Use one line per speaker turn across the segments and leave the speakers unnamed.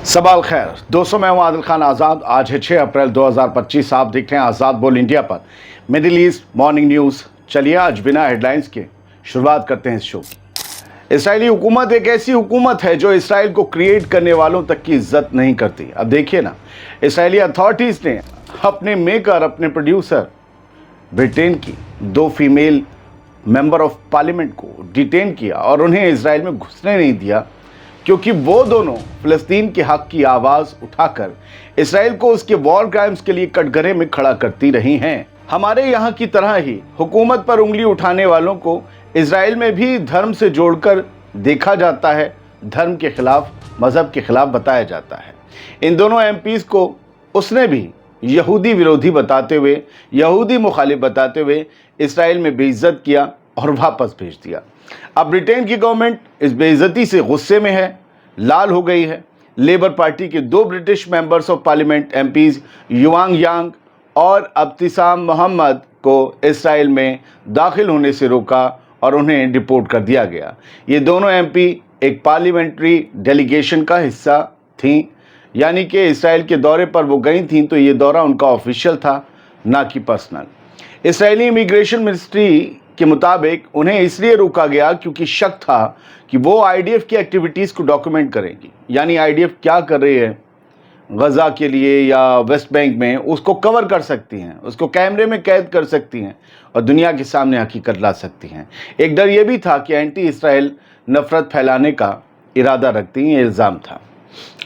सबाल खैर दोस्तों, मैं हूं आदिल खान आज़ाद। आज है 6 अप्रैल 2025। आप देख रहे हैं आज़ाद बोल इंडिया पर मिडिल ईस्ट मॉर्निंग न्यूज़। चलिए आज बिना हेडलाइंस के शुरुआत करते हैं इस शो की। इसराइली हुकूमत एक ऐसी हुकूमत है जो इसराइल को क्रिएट करने वालों तक की इज्जत नहीं करती। अब देखिए ना, इसराइली अथॉरिटीज़ ने अपने मेकर, अपने प्रोड्यूसर ब्रिटेन की 2 फीमेल मेंबर ऑफ पार्लियामेंट को डिटेन किया और उन्हें इसराइल में घुसने नहीं दिया, क्योंकि वो दोनों फ़लस्तीन के हक़ की आवाज़ उठाकर इसराइल को उसके वॉर क्राइम्स के लिए कटघरे में खड़ा करती रही हैं। हमारे यहाँ की तरह ही हुकूमत पर उंगली उठाने वालों को इसराइल में भी धर्म से जोड़कर देखा जाता है, धर्म के खिलाफ, मज़हब के खिलाफ बताया जाता है। इन दोनों एमपीज़ को उसने भी यहूदी विरोधी बताते हुए, यहूदी मुखालिफ बताते हुए इसराइल में बेइज्जत किया और वापस भेज दिया। अब ब्रिटेन की गवर्नमेंट इस बेइज्जती से गुस्से में है, लाल हो गई है। लेबर पार्टी के 2 British members of parliament MPs Yuan Yang और अब्तिसाम मोहम्मद को इसराइल में दाखिल होने से रोका और उन्हें डिपोर्ट कर दिया गया। ये दोनों एमपी एक पार्लियामेंट्री डेलीगेशन का हिस्सा थीं, यानी कि इसराइल के दौरे पर वो गई थीं, तो ये दौरा उनका ऑफिशियल था, ना कि पर्सनल। इसराइली इमिग्रेशन मिनिस्ट्री के मुताबिक उन्हें इसलिए रोका गया क्योंकि शक था कि वो आईडीएफ की एक्टिविटीज़ को डॉक्यूमेंट करेंगी। यानी आईडीएफ क्या कर रही है गज़ा के लिए या वेस्ट बैंक में, उसको कवर कर सकती हैं, उसको कैमरे में कैद कर सकती हैं और दुनिया के सामने हकीकत ला सकती हैं। एक डर ये भी था कि एंटी इसराइल नफ़रत फैलाने का इरादा रखती हैं, ये इल्ज़ाम था।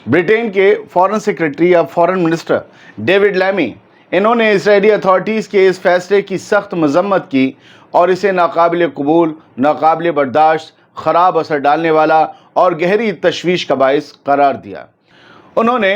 ब्रिटेन के फॉरेन सेक्रेटरी या फॉरेन मिनिस्टर डेविड लैमी, इन्होंने इसराइली अथॉरिटीज़ के इस फैसले की सख्त मजम्मत की और इसे नाकाबिल कबूल, नाकाबिल बर्दाश्त, ख़राब असर डालने वाला और गहरी तशवीश का बाइस करार दिया। उन्होंने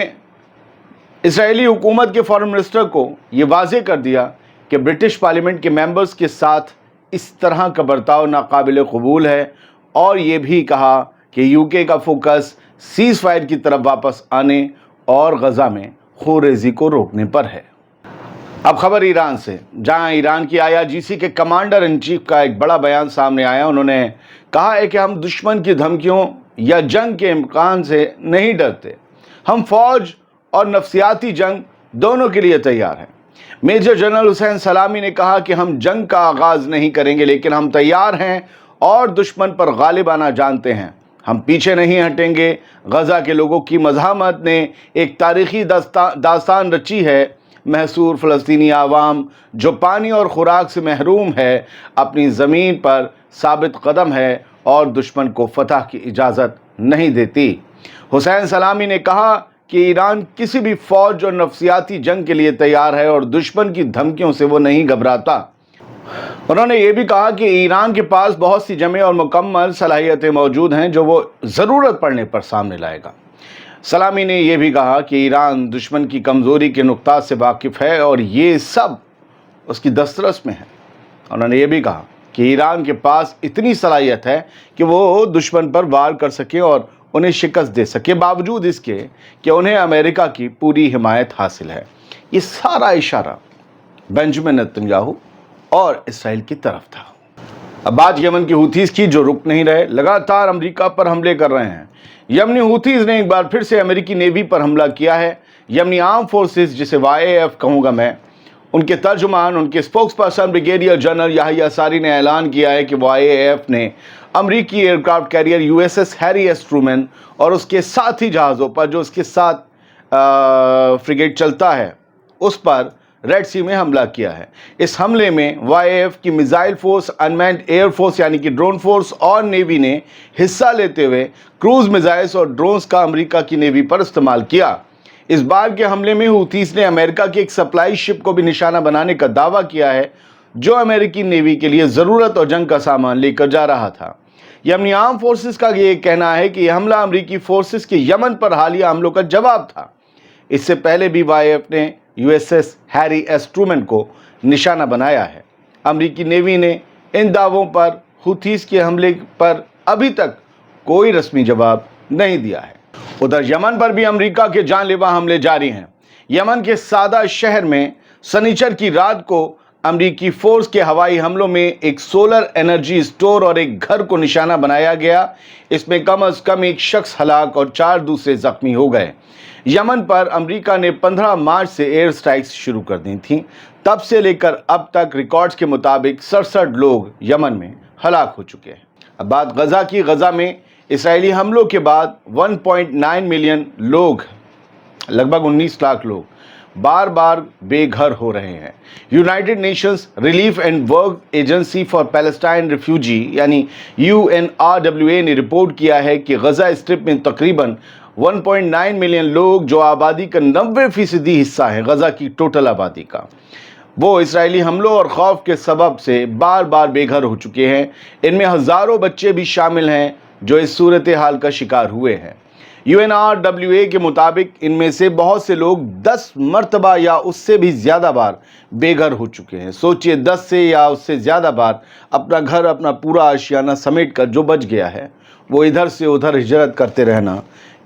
इसराइली हुकूमत के फॉरेन मिनिस्टर को ये वाज़ेह कर दिया कि ब्रिटिश पार्लियामेंट के मेंबर्स के साथ इस तरह का बर्ताव नाकाबिल कबूल है, और ये भी कहा कि यूके का फोकस सीज़ फायर की तरफ वापस आने और गज़ा में खूरेज़ी को रोकने पर है। अब खबर ईरान से, जहां ईरान की आईआरजीसी के कमांडर इन चीफ का एक बड़ा बयान सामने आया। उन्होंने कहा है कि हम दुश्मन की धमकियों या जंग के इम्कान से नहीं डरते, हम फौज और नफ्सियाती जंग दोनों के लिए तैयार हैं। मेजर जनरल हुसैन सलामी ने कहा कि हम जंग का आगाज़ नहीं करेंगे, लेकिन हम तैयार हैं और दुश्मन पर गालिब आना जानते हैं। हम पीछे नहीं हटेंगे। गज़ा के लोगों की मज़ाहमत ने एक तारीख़ी दास्तान रची है। महसूर फ़लस्तीनी आवाम जो पानी और ख़ुराक से महरूम है, अपनी ज़मीन पर साबित कदम है और दुश्मन को फतह की इजाज़त नहीं देती। हुसैन सलामी ने कहा कि ईरान किसी भी फ़ौज और नफ्सियाती जंग के लिए तैयार है और दुश्मन की धमकियों से वो नहीं घबराता। उन्होंने ये भी कहा कि ईरान के पास बहुत सी जमे और मुकम्मल सलाहियतें मौजूद हैं जो वो ज़रूरत पड़ने पर सामने लाएगा। सलामी ने यह भी कहा कि ईरान दुश्मन की कमज़ोरी के नुक्ता से वाकिफ़ है और ये सब उसकी दस्तरस में है। उन्होंने ये भी कहा कि ईरान के पास इतनी सलाहियत है कि वो दुश्मन पर वार कर सके और उन्हें शिकस्त दे सके, बावजूद इसके कि उन्हें अमेरिका की पूरी हिमायत हासिल है। ये सारा इशारा बेंजामिन नेतन्याहू और इसराइल की तरफ था। अब बात यमन की हूथीज़ की, जो रुक नहीं रहे, लगातार अमेरिका पर हमले कर रहे हैं। यमनी हूथीज़ ने एक बार फिर से अमेरिकी नेवी पर हमला किया है। यमनी आर्म फोर्सेस, जिसे YAF कहूँगा मैं, उनके तर्जुमान, उनके spokes person brigadier general Yahya Saree ने ऐलान किया है कि YAF ने अमेरिकी aircraft carrier USS Harry S Truman और उसके साथी जहाज़ों पर, जो उसके साथ फ्रिगेट चलता है, उस पर रेड सी में हमला किया है। इस हमले में YAF की missile force, unmanned air force यानी कि ड्रोन फोर्स और नेवी ने हिस्सा लेते हुए क्रूज मिसाइल्स और ड्रोन्स का अमेरिका की नेवी पर इस्तेमाल किया। इस बार के हमले में हूथीज़ ने अमेरिका की एक सप्लाई शिप को भी निशाना बनाने का दावा किया है, जो अमेरिकी नेवी के लिए ज़रूरत और जंग का सामान लेकर जा रहा था। यमनी आर्म फोर्सेस का ये कहना है कि यह हमला अमेरिकी फोर्सेस के यमन पर हालिया हमलों का जवाब था। इससे पहले भी YAF ने USS हैरी एस ट्रूमैन को निशाना बनाया है। अमेरिकी नेवी ने इन दावों पर, हूथीज़ के हमले पर अभी तक कोई रस्मी जवाब नहीं दिया है। उधर यमन पर भी अमेरिका के जानलेवा हमले जारी हैं। यमन के सादा शहर में शनिचर की रात को अमरीकी फोर्स के हवाई हमलों में एक सोलर एनर्जी स्टोर और एक घर को निशाना बनाया गया। इसमें कम से कम एक शख्स हलाक और 4 दूसरे जख्मी हो गए। यमन पर अमेरिका ने 15 मार्च से एयर स्ट्राइक्स शुरू कर दी थी। तब से लेकर अब तक रिकॉर्ड्स के मुताबिक 67 लोग यमन में हलाक हो चुके हैं। अब बात गजा की। गजा में इसराइली हमलों के बाद 1.9 मिलियन लोग, लगभग 19 लाख लोग बार बार बेघर हो रहे हैं। United Nations relief and work agency for Palestine refugee यानी UNRWA ने रिपोर्ट किया है कि गजा स्ट्रिप में तकरीबन 1.9 मिलियन लोग, जो आबादी का 90% हिस्सा है गजा की टोटल आबादी का, वो इसराइली हमलों और खौफ के सबब से बार बार बेघर हो चुके हैं। इनमें हज़ारों बच्चे भी शामिल हैं जो इस सूरत हाल का शिकार हुए हैं। UNRWA के मुताबिक इनमें से बहुत से लोग 10 मरतबा या उससे भी ज़्यादा बार बेघर हो चुके हैं। सोचिए, 10 से या उससे ज़्यादा बार अपना घर, अपना पूरा आशियाना समेट कर जो बच गया है वो इधर से उधर हिजरत करते रहना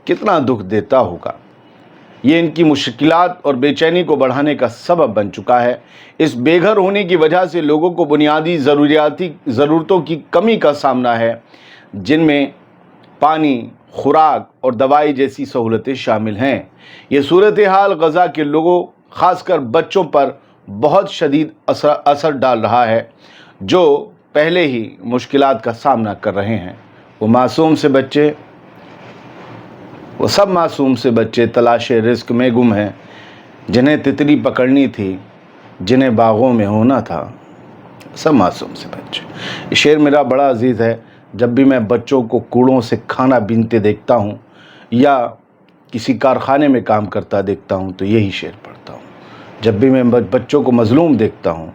कितना दुख देता होगा। ये इनकी मुश्किलात और बेचैनी को बढ़ाने का सबब बन चुका है। इस बेघर होने की वजह से लोगों को बुनियादी ज़रूरतों की कमी का सामना है, जिनमें पानी, खुराक और दवाई जैसी सहूलतें शामिल हैं। ये सूरत हाल गजा के लोगों, ख़ासकर बच्चों पर बहुत शदीद असर डाल रहा है, जो पहले ही मुश्किलात का सामना कर रहे हैं। वो सब मासूम से बच्चे तलाशे रिस्क में गुम हैं, जिन्हें तितली पकड़नी थी, जिन्हें बागों में होना था। सब मासूम से बच्चे। ये शेर मेरा बड़ा अजीज़ है। जब भी मैं बच्चों को कूड़ों से खाना बीनते देखता हूँ या किसी कारखाने में काम करता देखता हूँ तो यही शेर पढ़ता हूँ। जब भी मैं बच्चों को मजलूम देखता हूँ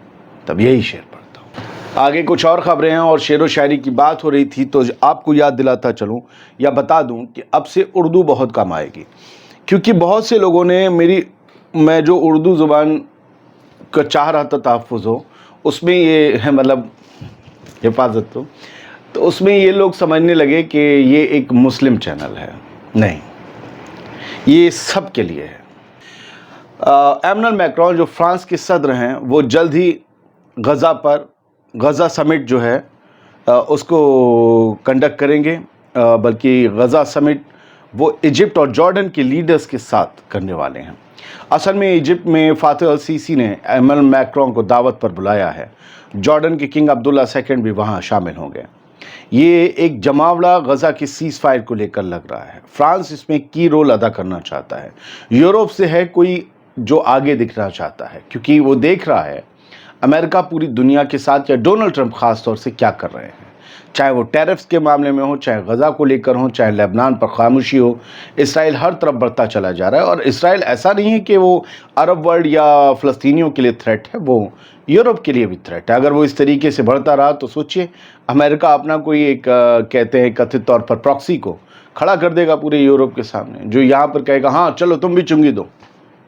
तब यही शेर पढ़ता हूँ। आगे कुछ और ख़बरें हैं और शेर व शायरी की बात हो रही थी, तो आपको याद दिलाता चलूँ या बता दूँ कि अब से उर्दू बहुत कम आएगी, क्योंकि बहुत से लोगों ने मैं जो उर्दू ज़ुबान का चाह रहा था तहफ़्फ़ुज़ हो, उसमें ये है, मतलब हिफाजत हो, तो उसमें ये लोग समझने लगे कि ये एक मुस्लिम चैनल है। नहीं, ये सब के लिए है। एमैनुअल मैक्रोन जो फ्रांस के सदर हैं, वो जल्द ही गज़ा समिट जो है उसको कंडक्ट करेंगे, बल्कि गज़ा समिट वो इजिप्ट और जॉर्डन के लीडर्स के साथ करने वाले हैं। असल में इजिप्ट में फातिह अल सीसी ने एमैनुअल मैक्रोन को दावत पर बुलाया है। जॉर्डन के किंग अब्दुल्ला II भी वहाँ शामिल होंगे। ये एक जमावड़ा गज़ा की सीज़ फायर को लेकर लग रहा है। फ्रांस इसमें की रोल अदा करना चाहता है। यूरोप से है कोई जो आगे दिखना चाहता है, क्योंकि वो देख रहा है अमेरिका पूरी दुनिया के साथ या डोनाल्ड ट्रंप ख़ास तौर से क्या कर रहे हैं, चाहे वो टैरिफ्स के मामले में हो, चाहे गज़ा को लेकर हो, चाहे लेबनान पर खामोशी हो। इसराइल हर तरफ बढ़ता चला जा रहा है, और इसराइल ऐसा नहीं है कि वो अरब वर्ल्ड या फ़लस्तीनियों के लिए थ्रेट है, वो यूरोप के लिए भी थ्रेट है। अगर वो इस तरीके से बढ़ता रहा तो सोचिए, अमेरिका अपना कोई एक कहते हैं कथित तौर पर प्रॉक्सी को खड़ा कर देगा पूरे यूरोप के सामने, जो यहाँ पर कहेगा हाँ चलो तुम भी चुंगी दो,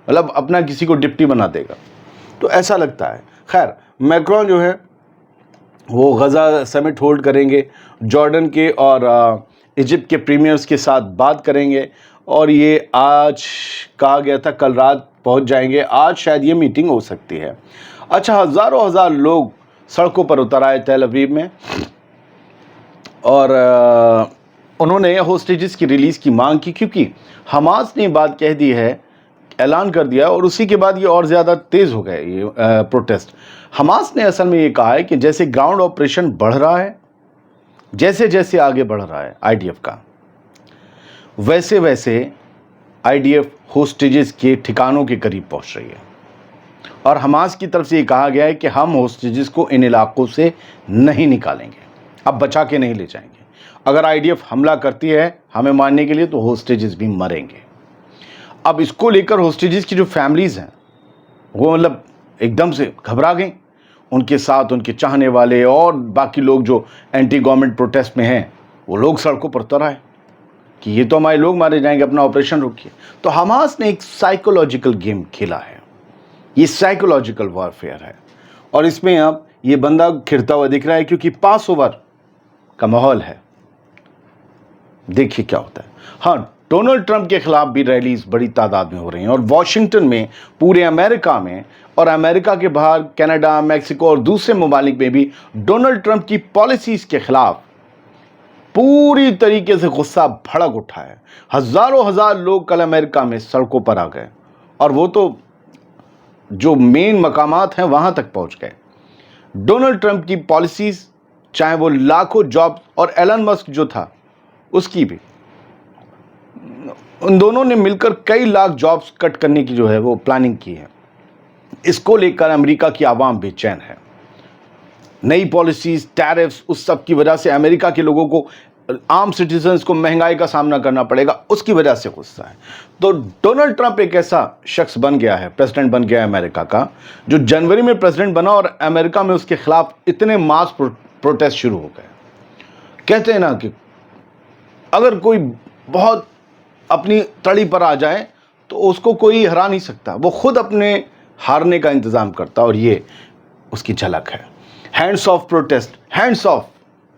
मतलब अपना किसी को डिप्टी बना देगा। तो ऐसा लगता है। खैर, मैक्रोन जो है वो गज़ा समिट होल्ड करेंगे, जॉर्डन के और इजिप्ट के प्रीमियर्स के साथ बात करेंगे, और ये आज कहा गया था कल रात पहुंच जाएंगे। आज शायद ये मीटिंग हो सकती है। अच्छा, हज़ार लोग सड़कों पर उतर आए तेल अवीव में, और उन्होंने होस्टेजेस की रिलीज़ की मांग की, क्योंकि हमास ने बात कह दी है, ऐलान कर दिया, और उसी के बाद ये और ज़्यादा तेज़ हो गए ये प्रोटेस्ट। हमास ने असल में ये कहा है कि जैसे ग्राउंड ऑपरेशन बढ़ रहा है, जैसे जैसे आगे बढ़ रहा है IDF का, वैसे वैसे IDF होस्टेजेस के ठिकानों के करीब पहुंच रही है। और हमास की तरफ से ये कहा गया है कि हम होस्टेजेस को इन इलाकों से नहीं निकालेंगे, अब बचा के नहीं ले जाएंगे। अगर IDF हमला करती है हमें मारने के लिए, तो होस्टेजेस भी मरेंगे। अब इसको लेकर होस्टेजेस की जो फैमिलीज़ हैं वो मतलब एकदम से घबरा गई। उनके साथ उनके चाहने वाले और बाकी लोग जो एंटी गवर्नमेंट प्रोटेस्ट में हैं, वो लोग सड़कों पर उतर आए कि ये तो हमारे लोग मारे जाएंगे, अपना ऑपरेशन रोकिए। तो हमास ने एक साइकोलॉजिकल गेम खेला है, ये साइकोलॉजिकल वॉरफेयर है, और इसमें अब ये बंदा खिरता हुआ दिख रहा है, क्योंकि पास ओवर का माहौल है। देखिए क्या होता है। हाँ, डोनाल्ड ट्रंप के खिलाफ भी रैलीज बड़ी तादाद में हो रही हैं और वॉशिंगटन में, पूरे अमेरिका में और अमेरिका के बाहर कनाडा, मैक्सिको और दूसरे ममालिक में भी डोनाल्ड ट्रंप की पॉलिसीज के खिलाफ पूरी तरीके से गुस्सा भड़क उठा है। हजारों हजार लोग कल अमेरिका में सड़कों पर आ गए और वो तो जो मेन मकामात हैं वहां तक पहुंच गए। डोनाल्ड ट्रंप की पॉलिसीज, चाहे वो लाखों जॉब और एलन मस्क जो था उसकी भी, उन दोनों ने मिलकर कई लाख जॉब्स कट करने की जो है वो प्लानिंग की है। इसको लेकर अमेरिका की आवाम बेचैन है। नई पॉलिसीज, टैरिफ्स, उस सब की वजह से अमेरिका के लोगों को, आम सिटीजन्स को महंगाई का सामना करना पड़ेगा, उसकी वजह से गुस्सा है। तो डोनाल्ड ट्रंप एक ऐसा शख्स बन गया है, प्रेसिडेंट बन गया है अमेरिका का, जो जनवरी में प्रेसिडेंट बना और अमेरिका में उसके खिलाफ इतने मास प्रोटेस्ट शुरू हो गए। कहते हैं ना कि अगर कोई बहुत अपनी तड़ी पर आ जाए तो उसको कोई हरा नहीं सकता, वो खुद अपने हारने का इंतज़ाम करता, और ये उसकी झलक है। Hands of protest, hands of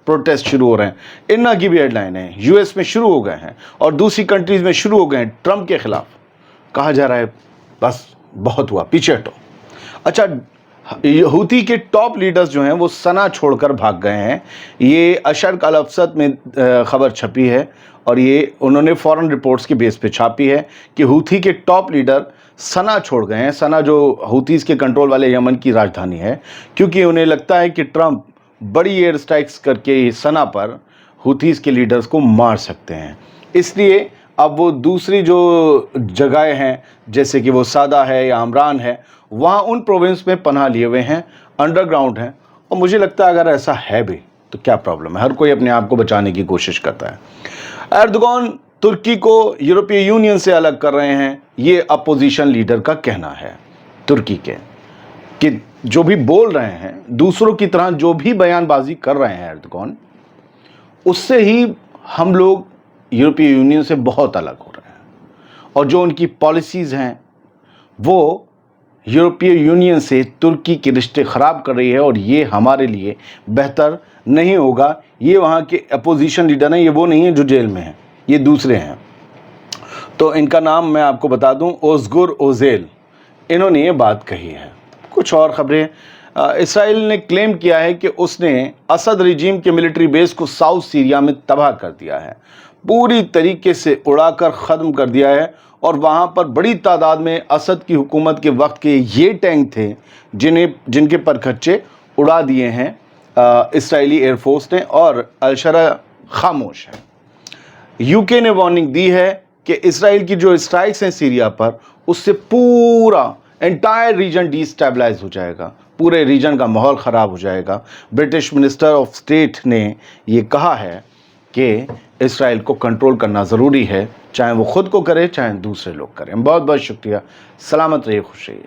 protest शुरू हो रहे हैं। इन्ना की भी हेडलाइन है, यूएस में शुरू हो गए हैं और दूसरी कंट्रीज में शुरू हो गए हैं ट्रंप के खिलाफ। कहा जा रहा है बस बहुत हुआ, पीछे हटो। अच्छा, हूती के टॉप लीडर्स जो हैं वो सना छोड़कर भाग गए हैं। ये अशर्क अल अवसत में खबर छपी है और ये उन्होंने फॉरेन रिपोर्ट्स के बेस पे छापी है कि हूती के टॉप लीडर सना छोड़ गए हैं। सना जो हूतीज़ के कंट्रोल वाले यमन की राजधानी है, क्योंकि उन्हें लगता है कि ट्रंप बड़ी एयर स्ट्राइक्स करके सना पर हूतीज़ के लीडर्स को मार सकते हैं। इसलिए अब वो दूसरी जो जगहें हैं, जैसे कि वो सादा है या अमरान है, वहाँ उन प्रोविंस में पनाह लिए हुए हैं, अंडरग्राउंड हैं। और मुझे लगता है अगर ऐसा है भी तो क्या प्रॉब्लम है, हर कोई अपने आप को बचाने की कोशिश करता है। एर्दोगान तुर्की को यूरोपीय यूनियन से अलग कर रहे हैं, ये अपोजिशन लीडर का कहना है तुर्की के, कि जो भी बोल रहे हैं, दूसरों की तरह जो भी बयानबाजी कर रहे हैं एर्दोगान, उससे ही हम लोग यूरोपीय यूनियन से बहुत अलग हो रहे हैं। और जो उनकी पॉलिसीज़ हैं वो यूरोपीय यूनियन से तुर्की के रिश्ते ख़राब कर रही है और ये हमारे लिए बेहतर नहीं होगा। ये वहाँ के अपोजिशन लीडर हैं, ये वो नहीं है जो जेल में हैं, ये दूसरे हैं। तो इनका नाम मैं आपको बता दूं, ओज़गुर ओज़ेल, इन्होंने ये बात कही है। कुछ और ख़बरें, इसराइल ने क्लेम किया है कि उसने असद रिजीम के मिलिट्री बेस को साउथ सीरिया में तबाह कर दिया है, पूरी तरीके से उड़ाकर ख़त्म कर दिया है। और वहाँ पर बड़ी तादाद में असद की हुकूमत के वक्त के ये टैंक थे जिनके परखच्चे उड़ा दिए हैं इसराइली एयरफोर्स ने, और अलशरा खामोश है। यूके ने वार्निंग दी है कि इसराइल की जो स्ट्राइक्स हैं सीरिया पर, उससे पूरा एंटायर रीजन डिस्टेबलाइज हो जाएगा, पूरे रीजन का माहौल ख़राब हो जाएगा। ब्रिटिश मिनिस्टर ऑफ स्टेट ने ये कहा है कि इसराइल को कंट्रोल करना ज़रूरी है, चाहे वो खुद को करे चाहे दूसरे लोग करें। बहुत बहुत शुक्रिया, सलामत रहिए, खुश रहिए।